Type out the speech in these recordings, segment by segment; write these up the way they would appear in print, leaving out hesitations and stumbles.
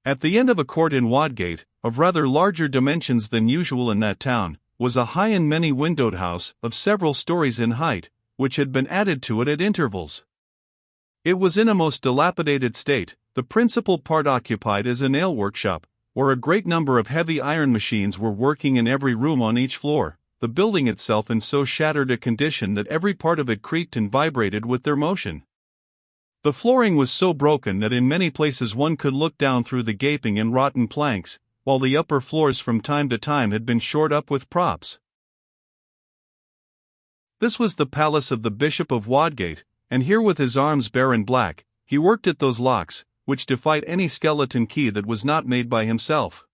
At the end of a court in Wadgate, of rather larger dimensions than usual in that town, was a high and many-windowed house of several stories in height, which had been added to it at intervals. It was in a most dilapidated state, the principal part occupied as an ale workshop, where a great number of heavy iron machines were working in every room on each floor, the building itself in so shattered a condition that every part of it creaked and vibrated with their motion. The flooring was so broken that in many places one could look down through the gaping and rotten planks, while the upper floors from time to time had been shored up with props. This was the palace of the Bishop of Wadgate, and here with his arms bare and black, he worked at those locks, which defied any skeleton key that was not made by himself.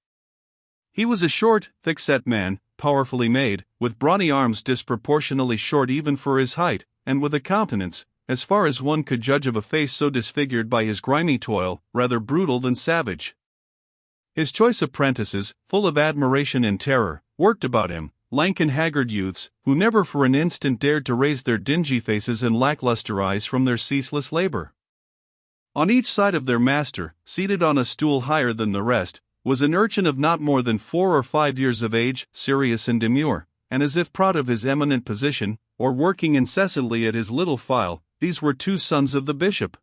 He was a short, thick-set man, powerfully made, with brawny arms disproportionately short even for his height, and with a countenance, as far as one could judge of a face so disfigured by his grimy toil, rather brutal than savage. His choice apprentices, full of admiration and terror, worked about him, lank and haggard youths, who never for an instant dared to raise their dingy faces and lackluster eyes from their ceaseless labor. On each side of their master, seated on a stool higher than the rest, was an urchin of not more than 4 or 5 years of age, serious and demure, and as if proud of his eminent position, or working incessantly at his little file. These were 2 sons of the bishop.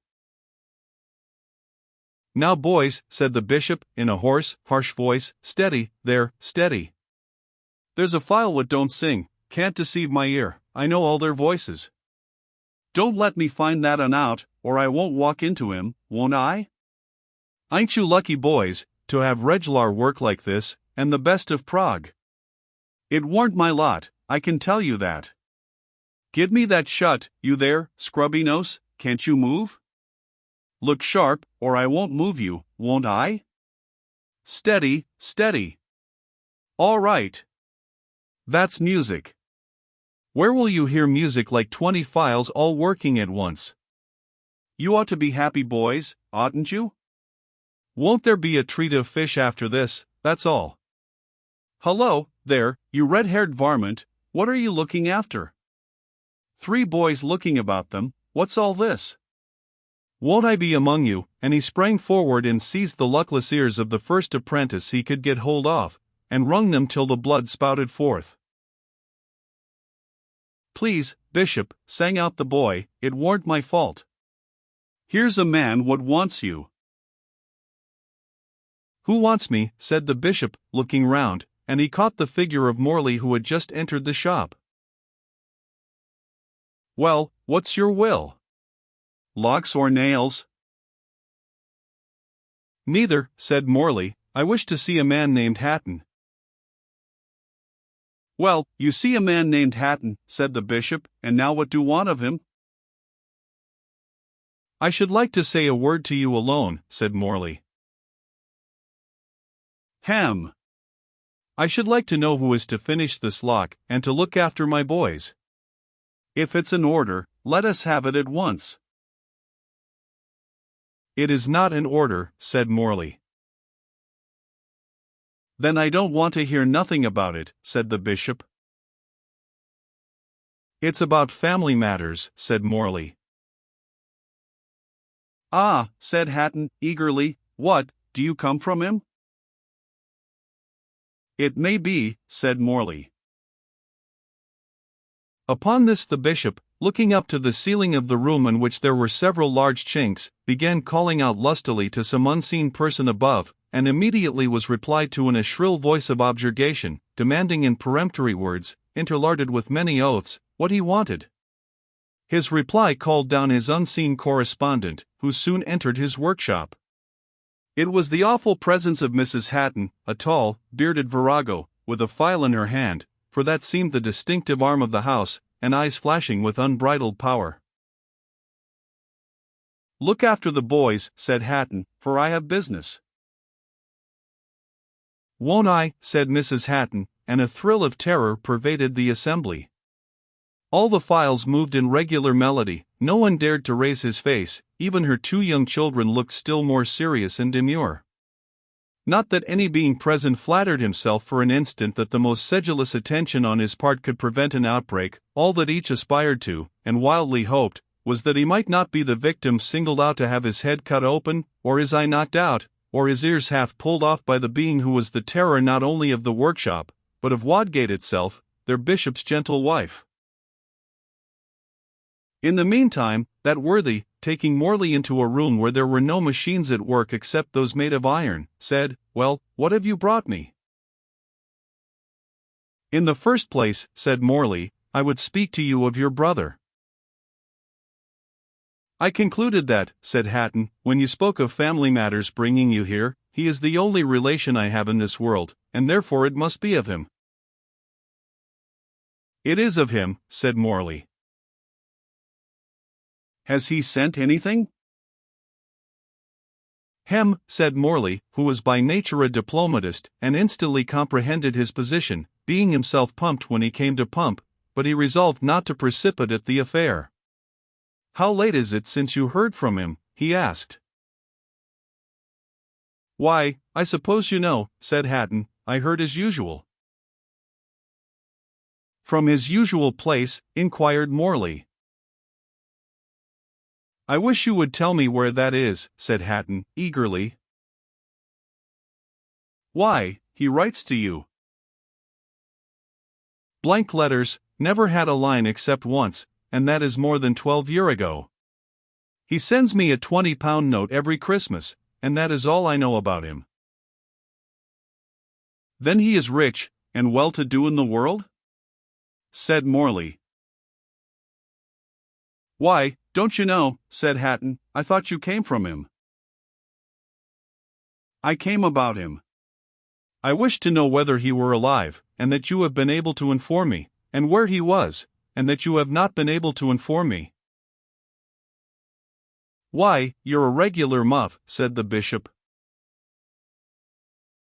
"Now, boys," said the bishop, in a hoarse, harsh voice, "steady, there, steady. There's a file what don't sing, can't deceive my ear, I know all their voices. Don't let me find that un out, or I won't walk into him, won't I? Ain't you lucky, boys, to have reg'lar work like this, and the best of Prague? It warn't my lot, I can tell you that. Give me that shut, you there, scrubby nose, can't you move? Look sharp, or I won't move you, won't I? Steady, steady. All right. That's music. Where will you hear music like 20 files all working at once? You ought to be happy, boys, oughtn't you? Won't there be a treat of fish after this, that's all. Hullo, there, you red-haired varmint, what are you looking after? 3 boys looking about them, what's all this? Won't I be among you?" And he sprang forward and seized the luckless ears of the first apprentice he could get hold of, and wrung them till the blood spouted forth. "Please, Bishop," sang out the boy, "it warn't my fault. Here's a man what wants you." "Who wants me?" said the bishop, looking round, and he caught the figure of Morley who had just entered the shop. "Well, what's your will? Locks or nails?" "Neither," said Morley, "I wish to see a man named Hatton." "Well, you see a man named Hatton," said the bishop, "and now what do you want of him?" "I should like to say a word to you alone," said Morley. "Hem! I should like to know who is to finish this lock, and to look after my boys. If it's an order, let us have it at once." "It is not an order," said Morley. "Then I don't want to hear nothing about it," said the bishop. "It's about family matters," said Morley. "Ah," said Hatton, eagerly, "what, do you come from him?" "It may be," said Morley. Upon this the bishop, looking up to the ceiling of the room in which there were several large chinks, began calling out lustily to some unseen person above, and immediately was replied to in a shrill voice of objurgation, demanding in peremptory words, interlarded with many oaths, what he wanted. His reply called down his unseen correspondent, who soon entered his workshop. It was the awful presence of Mrs. Hatton, a tall, bearded virago, with a file in her hand, for that seemed the distinctive arm of the house, and eyes flashing with unbridled power. "Look after the boys," said Hatton, "for I have business." "Won't I?" said Mrs. Hatton, and a thrill of terror pervaded the assembly. All the files moved in regular melody, no one dared to raise his face, even her 2 young children looked still more serious and demure. Not that any being present flattered himself for an instant that the most sedulous attention on his part could prevent an outbreak. All that each aspired to, and wildly hoped, was that he might not be the victim singled out to have his head cut open, or his eye knocked out, or his ears half pulled off by the being who was the terror not only of the workshop, but of Wadgate itself, their bishop's gentle wife. In the meantime, that worthy, taking Morley into a room where there were no machines at work except those made of iron, said, "Well, what have you brought me?" "In the first place," said Morley, "I would speak to you of your brother." "I concluded that," said Hatton, "when you spoke of family matters bringing you here, he is the only relation I have in this world, and therefore it must be of him." "It is of him," said Morley. "Has he sent anything?" "Hem," said Morley, who was by nature a diplomatist, and instantly comprehended his position, being himself pumped when he came to pump, but he resolved not to precipitate the affair. "How late is it since you heard from him?" he asked. "Why, I suppose you know," said Hatton, "I heard as usual." "From his usual place?" inquired Morley. "I wish you would tell me where that is," said Hatton, eagerly. "Why, he writes to you." "Blank letters, never had a line except once, and that is more than 12 years ago. He sends me a £20 note every Christmas, and that is all I know about him." "Then he is rich, and well-to-do in the world?" said Morley. "Why, don't you know," said Hatton, "I thought you came from him." "I came about him. I wished to know whether he were alive, and that you have been able to inform me, and where he was, and that you have not been able to inform me." "Why, you're a regular muff," said the bishop.